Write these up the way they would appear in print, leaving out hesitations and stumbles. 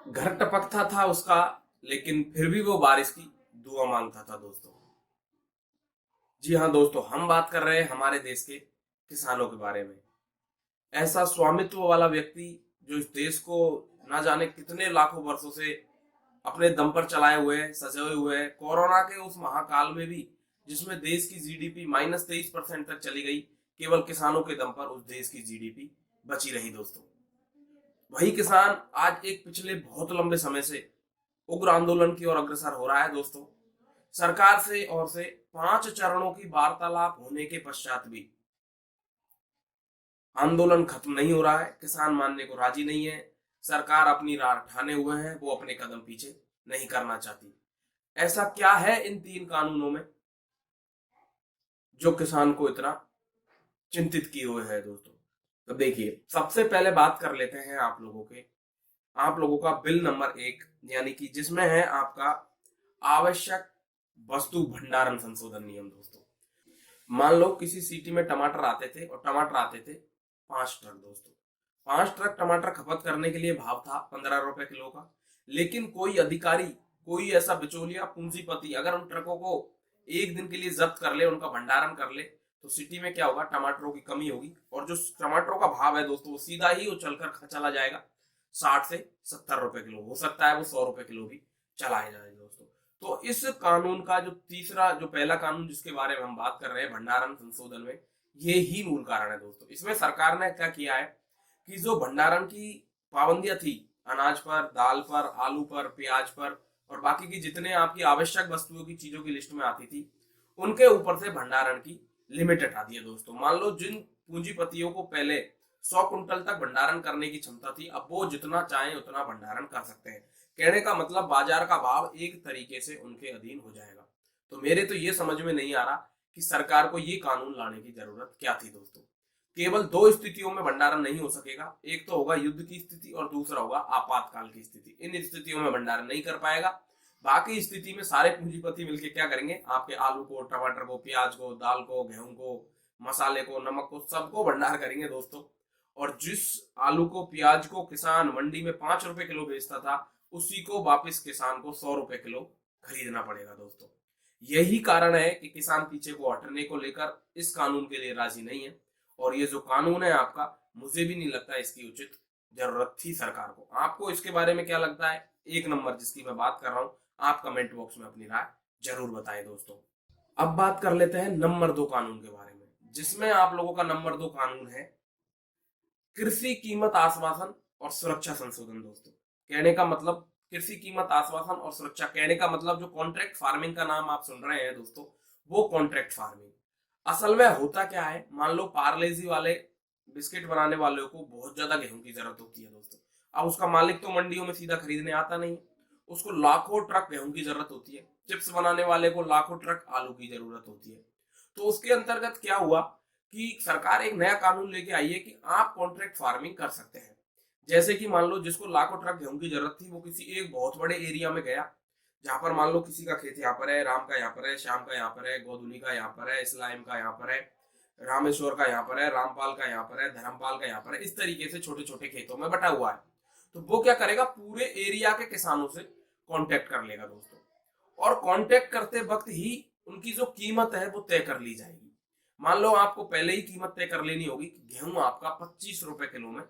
घर टपकता था उसका, लेकिन फिर भी वो बारिश की दुआ मांगता था दोस्तों। जी हाँ दोस्तों, हम बात कर रहे हैं हमारे देश के किसानों के बारे में। ऐसा स्वामित्व वाला व्यक्ति जो इस देश को ना जाने कितने लाखों वर्षों से अपने दम पर चलाए हुए हैं, सजे हुए हैं। कोरोना के उस महाकाल में भी जिसमें देश की जीडीपी -23% तक चली गई, केवल किसानों के दम पर उस देश की जीडीपी बची रही दोस्तों। वही किसान आज एक पिछले बहुत लंबे समय से उग्र आंदोलन की ओर अग्रसर हो रहा है दोस्तों। सरकार से और से 5 चरणों की वार्तालाप होने के पश्चात भी आंदोलन खत्म नहीं हो रहा है। किसान मानने को राजी नहीं है। सरकार अपनी राह ठाने हुए हैं, वो अपने कदम पीछे नहीं करना चाहती। ऐसा क्या है इन 3 कानूनों में जो किसान को इतना चिंतित किए हुए है दोस्तों? तो देखिए, सबसे पहले बात कर लेते हैं आप लोगों का बिल नंबर 1, यानी कि जिसमें है आपका आवश्यक वस्तु भंडारण संशोधन नियम दोस्तों। मान लो किसी सिटी में टमाटर आते थे, और टमाटर आते थे 5 ट्रक दोस्तों। 5 ट्रक टमाटर खपत करने के लिए भाव था 15 रुपए किलो का। लेकिन कोई अधिकारी, कोई ऐसा बिचौलिया पूंजीपति अगर उन ट्रकों को एक दिन के लिए जब्त कर ले, उनका भंडारण कर ले, तो सिटी में क्या होगा, टमाटरों की कमी होगी। और जो टमाटरों का भाव है दोस्तों, वो सीधा ही वो चलकर चला जाएगा 60 से 70 रुपए किलो। हो सकता है वो 100 रुपए किलो भी चला जाए दोस्तों। तो इस कानून का जो पहला कानून जिसके बारे में हम बात कर रहे हैं, भंडारण संशोधन में, ये ही मूल कारण है दोस्तों। इसमें सरकार ने क्या किया है कि जो भंडारण की पाबंदियां थी, अनाज पर, दाल पर, आलू पर, प्याज पर और बाकी की जितने आपकी आवश्यक वस्तुओं की चीजों की लिस्ट में आती थी, उनके ऊपर से भंडारण की लिमिट हटा दी है दोस्तों। मान लो जिन पूंजीपतियों को पहले 100 कुंटल तक भंडारण करने की क्षमता थी, अब वो जितना चाहे उतना भंडारण कर सकते हैं। कहने का मतलब बाजार का भाव एक तरीके से उनके अधीन हो जाएगा। तो मेरे तो ये समझ में नहीं आ रहा कि सरकार को ये कानून लाने की जरूरत क्या थी दोस्तों। केवल 2 स्थितियों में भंडारण नहीं हो सकेगा। एक तो होगा युद्ध की स्थिति और दूसरा होगा आपातकाल की स्थिति। इन स्थितियों में भंडारण नहीं कर पाएगा। बाकी स्थिति में सारे पूंजीपति मिलकर क्या करेंगे, आपके आलू को, टमाटर को, प्याज को, दाल को, गेहूं को, मसाले को, नमक को, सबको भंडार करेंगे दोस्तों। और जिस आलू को, प्याज को किसान मंडी में 5 रुपए किलो बेचता था, उसी को वापस किसान को 100 रुपए किलो खरीदना पड़ेगा दोस्तों। यही कारण है कि किसान पीछे को हटने को लेकर इस कानून के लिए राजी नहीं है। और ये जो कानून है आपका, मुझे भी नहीं लगता इसकी उचित जरूरत थी सरकार को। आपको इसके बारे में क्या लगता है? 1 नंबर जिसकी मैं बात कर रहा हूं, आप कमेंट बॉक्स में अपनी राय जरूर बताएं दोस्तों। अब बात कर लेते हैं नंबर 2 कानून के बारे में, जिसमें आप लोगों का नंबर 2 कानून है कृषि कीमत आश्वासन और सुरक्षा संशोधन दोस्तों। कहने का मतलब, कृषि कीमत आश्वासन और सुरक्षा, कहने का मतलब जो कॉन्ट्रैक्ट फार्मिंग का नाम आप सुन रहे हैं दोस्तों, वो कॉन्ट्रैक्ट फार्मिंग असल में होता क्या है। मान लो पार्लेजी वाले बिस्किट बनाने वालों को बहुत ज्यादा गेहूं की जरूरत होती है दोस्तों। अब उसका मालिक तो मंडियों में सीधा खरीदने आता नहीं, उसको लाखों ट्रक गेहूं की जरूरत होती है। चिप्स बनाने वाले को लाखों ट्रक आलू की जरूरत होती है। तो उसके अंतर्गत क्या हुआ कि सरकार एक नया कानून लेके आई है कि आप कॉन्ट्रैक्ट फार्मिंग कर सकते हैं। जैसे कि मान लो जिसको लाखों ट्रक गेहूं की जरूरत थी, वो किसी एक बहुत बड़े एरिया में गया, जहां पर मान लो किसी का खेत यहाँ पर है, राम का यहाँ पर है, श्याम का यहाँ पर है, गोधुली का यहाँ पर है, इस्लाम का यहाँ पर है, रामेश्वर का यहाँ पर है, रामपाल का यहाँ पर है, धर्मपाल का यहाँ पर है। इस तरीके से छोटे छोटे खेतों में बटा हुआ है। तो वो क्या करेगा, पूरे एरिया के किसानों से कांटेक्ट कर लेगा दोस्तों। और कांटेक्ट करते वक्त ही उनकी जो कीमत है वो तय कर ली जाएगी। मान लो आपको पहले ही कीमत तय कर लेनी होगी कि गेहूं आपका 25 रुपए किलो में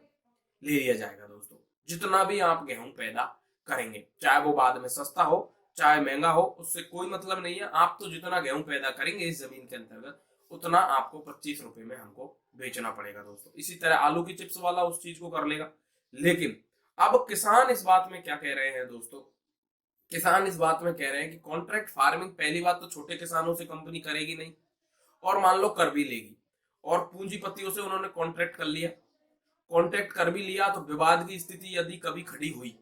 ले लिया जाएगा दोस्तों। जितना भी आप गेहूं पैदा करेंगे, चाहे वो बाद में सस्ता हो चाहे महंगा हो, उससे कोई मतलब नहीं है। आप तो जितना गेहूं पैदा करेंगे इस जमीन के अंतर्गत, उतना आपको 25 रुपए में हमको बेचना पड़ेगा दोस्तों। इसी तरह आलू की चिप्स वाला उस चीज को कर लेगा। लेकिन अब किसान इस बात में क्या कह रहे हैं दोस्तों, किसान इस बात में कह रहे हैं कि कॉन्ट्रैक्ट फार्मिंग पहली बात तो छोटे किसानों से कंपनी करेगी नहीं, और मान लो कर भी लेगी और पूंजीपतियों से उन्होंने कॉन्ट्रैक्ट कर लिया, कॉन्ट्रैक्ट कर भी लिया, तो विवाद की स्थिति यदि कभी खड़ी हुई,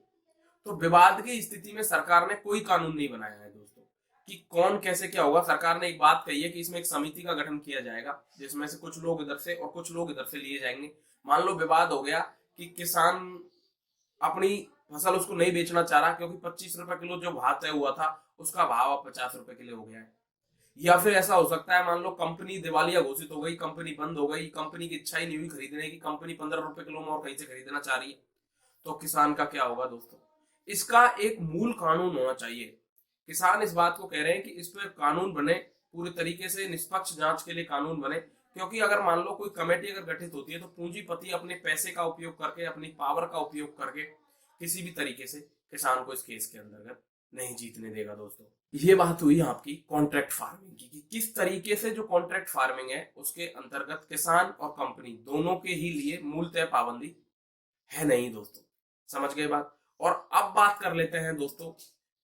तो विवाद की स्थिति में सरकार ने कोई कानून नहीं बनाया है दोस्तों कि कौन कैसे क्या होगा। सरकार ने एक बात कही है कि इसमें एक समिति का गठन किया जाएगा, जिसमें से कुछ लोग इधर से और कुछ लोग इधर से लिए जाएंगे। मान लो विवाद हो गया कि किसान अपनी फसल उसको नहीं बेचना चाह रहा, क्योंकि 25 रुपए किलो जो भाव तय हुआ था, उसका भाव अब 50 रुपए किलो हो गया है। या फिर ऐसा हो सकता है, मान लो कंपनी दिवालिया घोषित हो गई, कंपनी बंद हो गई, कंपनी की इच्छा ही नहीं हुई खरीदने की, कंपनी 15 रुपए किलो में और कहीं से खरीदना चाह रही है। तो किसान का क्या होगा दोस्तों? इसका एक मूल कानून होना चाहिए। किसान इस बात को कह रहे हैं कि इस पर कानून बने, पूरी तरीके से निष्पक्ष जांच के लिए कानून बने, क्योंकि अगर मान लो कोई कमेटी अगर गठित होती है तो पूंजीपति अपने पैसे का उपयोग करके, अपनी पावर का उपयोग करके किसी भी तरीके से किसान को इस केस के अंतर्गत नहीं जीतने देगा दोस्तों। ये बात हुई आपकी कॉन्ट्रैक्ट फार्मिंग की, कि किस तरीके से जो कॉन्ट्रैक्ट फार्मिंग है उसके अंतर्गत किसान और कंपनी दोनों के ही लिए मूलतः पाबंदी है नहीं दोस्तों। समझ गए बात। और अब बात कर लेते हैं दोस्तों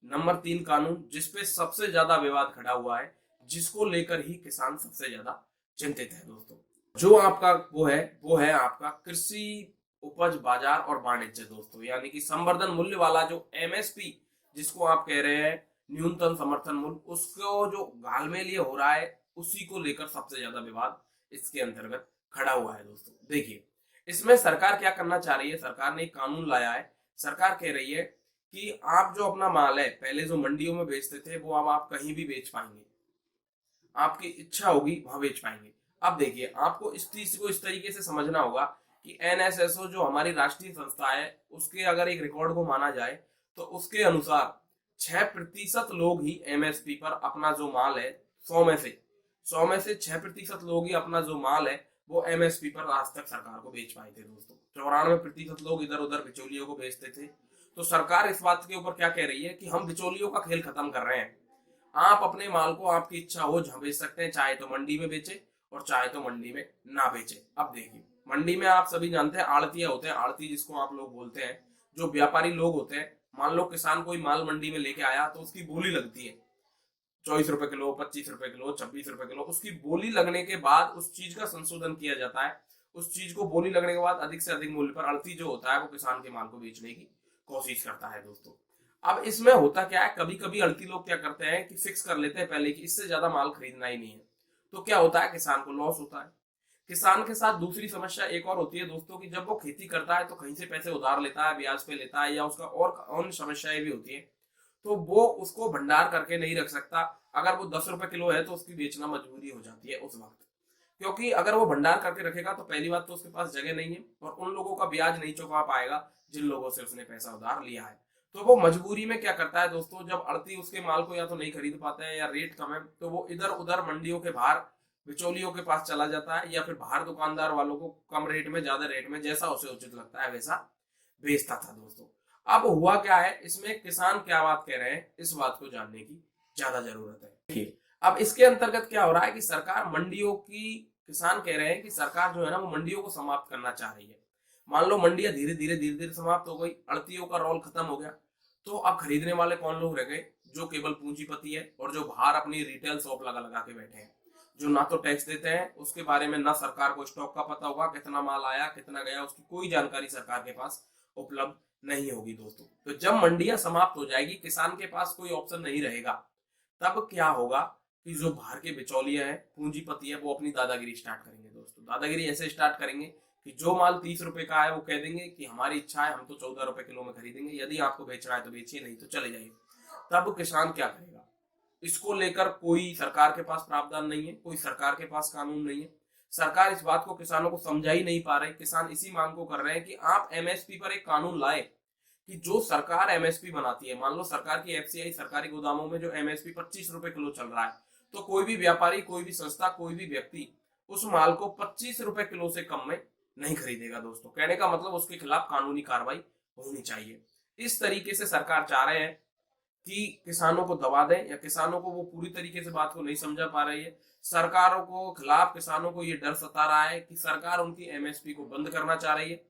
नंबर 3 कानून, जिसपे सबसे ज्यादा विवाद खड़ा हुआ है, जिसको लेकर ही किसान सबसे ज्यादा चिंतित है दोस्तों। जो आपका वो है आपका कृषि उपज बाजार और वाणिज्य दोस्तों, यानी कि संवर्धन मूल्य वाला जो एमएसपी जिसको आप कह रहे हैं, न्यूनतम समर्थन मूल्य, उसको जो घालमेल ये हो रहा है, उसी को लेकर सबसे ज्यादा विवाद इसके अंतर्गत खड़ा हुआ है दोस्तों। देखिए, इसमें सरकार क्या करना चाह रही है, सरकार ने एक कानून लाया है। सरकार कह रही है कि आप जो अपना माल है पहले जो मंडियों में बेचते थे, वो अब आप कहीं भी बेच पाएंगे, आपकी इच्छा होगी वहां बेच पाएंगे। अब देखिए, आपको इस चीज को इस तरीके से समझना होगा कि एनएसएसओ जो हमारी राष्ट्रीय संस्था है, उसके अगर एक रिकॉर्ड को माना जाए तो उसके अनुसार 6% लोग ही एमएसपी पर अपना जो माल है, 100 में से 6% लोग ही अपना जो माल है वो एमएसपी पर आज तक सरकार को बेच पाए थे दोस्तों। 94% लोग इधर उधर बिचौलियों को बेचते थे। तो सरकार इस बात के ऊपर क्या कह रही है कि हम बिचौलियों का खेल खत्म कर रहे हैं। आप अपने माल को आपकी इच्छा हो जहां बेच सकते हैं, चाहे तो मंडी में बेचे और चाहे तो मंडी में ना बेचे। अब देखिए, मंडी में आप सभी जानते हैं आड़तिया होते हैं, आड़ती जिसको आप लोग बोलते हैं, जो व्यापारी लोग होते हैं। मान लो किसान कोई माल मंडी में लेके आया तो उसकी बोली लगती है 24 रुपए किलो, 25 रुपए किलो, 26 रुपए किलो। उसकी बोली लगने के बाद उस चीज का संशोधन किया जाता है। उस चीज को बोली लगने के बाद अधिक से अधिक मूल्य पर अड़ती जो होता है वो किसान के माल को बेचने की कोशिश करता है दोस्तों। अब इसमें होता क्या है, कभी कभी अड़ती लोग क्या करते हैं कि फिक्स कर लेते हैं पहले कि इससे ज्यादा माल खरीदना ही नहीं है। तो क्या होता है, किसान को लॉस होता है। किसान के साथ दूसरी समस्या एक और होती है दोस्तों, कि जब वो खेती करता है तो कहीं से पैसे उधार लेता है, ब्याज पे लेता है, या उसका और अन्य समस्याएं भी होती है, तो वो उसको भंडार करके नहीं रख सकता। अगर वो 10 रुपए किलो है तो उसकी बेचना मजबूरी हो जाती है उस वक्त, क्योंकि अगर वो भंडार करके रखेगा तो पहली बात तो उसके पास जगह नहीं है और उन लोगों का ब्याज नहीं चुका पाएगा जिन लोगों से उसने पैसा उधार लिया है। तो वो मजबूरी में क्या करता है दोस्तों, जब अड़ती उसके माल को या तो नहीं खरीद पाते हैं या रेट कम है, तो वो इधर उधर मंडियों के बाहर बिचौलियों के पास चला जाता है, या फिर बाहर दुकानदार वालों को कम रेट में, ज्यादा रेट में, जैसा उसे उचित लगता है वैसा बेचता था दोस्तों। अब हुआ क्या है, इसमें किसान क्या बात कह रहे हैं, इस बात को जानने की ज्यादा जरूरत है। देखिए, अब इसके अंतर्गत क्या हो रहा है कि सरकार मंडियों की, किसान कह रहे हैं कि सरकार जो है ना वो मंडियों को समाप्त करना चाह रही है। मान लो मंडियां धीरे धीरे समाप्त हो गई, अड़तियों का रोल खत्म हो गया, तो अब खरीदने वाले कौन लोग रह गए, जो केवल पूंजीपति है और जो बाहर अपनी रिटेल शॉप लगा लगा के बैठे हैं, जो ना तो टैक्स देते हैं, उसके बारे में ना सरकार को स्टॉक का पता होगा, कितना माल आया कितना गया उसकी कोई जानकारी सरकार के पास उपलब्ध नहीं होगी दोस्तों। तो जब मंडियां समाप्त हो जाएगी, किसान के पास कोई ऑप्शन नहीं रहेगा, तब क्या होगा कि जो बाहर के बिचौलिया है, पूंजीपति है, वो अपनी दादागिरी स्टार्ट करेंगे दोस्तों। दादागिरी ऐसे स्टार्ट करेंगे कि जो माल 30 रुपए का है वो कह देंगे कि हमारी इच्छा है, हम तो 14 रुपए किलो में खरीदेंगे, यदि आपको बेचना है तो बेचिए, नहीं तो चले जाइए। तब किसान क्या करेगा, इसको लेकर कोई सरकार के पास प्रावधान नहीं है, कोई सरकार के पास कानून नहीं है। सरकार इस बात को किसानों को समझा ही नहीं पा रही। किसान इसी मांग को कर रहे हैं कि आप एमएसपी पर एक कानून लाए, कि जो सरकार एमएसपी बनाती है, मान लो सरकार की एफसीआई सरकारी गोदामों में जो एमएसपी 25 रुपए किलो चल रहा है, तो कोई भी व्यापारी, कोई भी संस्था, कोई भी व्यक्ति उस माल को 25 रुपए किलो से कम में नहीं खरीदेगा दोस्तों। कहने का मतलब उसके खिलाफ कानूनी कार्रवाई होनी चाहिए। इस तरीके से सरकार चाह रहे हैं कि किसानों को दबा दें, या किसानों को वो पूरी तरीके से बात को नहीं समझा पा रही है। सरकारों को खिलाफ किसानों को ये डर सता रहा है कि सरकार उनकी एमएसपी को बंद करना चाह रही है।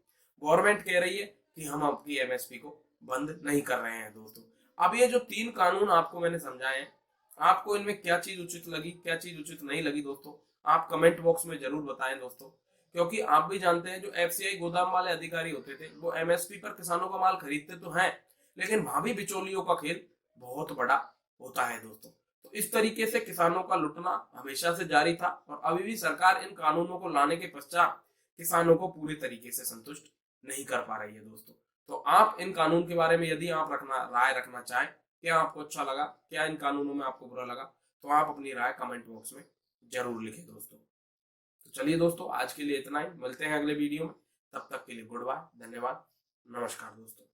गवर्नमेंट कह रही है कि हम आपकी एमएसपी को बंद नहीं कर रहे हैं दोस्तों। अब ये जो 3 कानून आपको मैंने समझाए हैं, आपको इनमें क्या चीज उचित लगी, क्या चीज उचित नहीं लगी दोस्तों, आप कमेंट बॉक्स में जरूर बताएं दोस्तों। क्योंकि आप भी जानते हैं जो एफसीआई गोदाम वाले अधिकारी होते थे, वो एमएसपी पर किसानों का माल खरीदते तो हैं, लेकिन भाभी बिचौलियों का खेल बहुत बड़ा होता है दोस्तों। तो इस तरीके से किसानों का लुटना हमेशा से जारी था, और अभी भी सरकार इन कानूनों को लाने के पश्चात किसानों को पूरी तरीके से संतुष्ट नहीं कर पा रही है दोस्तों। तो आप इन कानून के बारे में यदि आप राय रखना चाहें, क्या आपको अच्छा लगा, क्या इन कानूनों में आपको बुरा लगा, तो आप अपनी राय कमेंट बॉक्स में जरूर लिखें दोस्तों। तो चलिए दोस्तों, आज के लिए इतना ही, मिलते हैं अगले वीडियो में। तब तक के लिए गुड बाय, धन्यवाद, नमस्कार दोस्तों।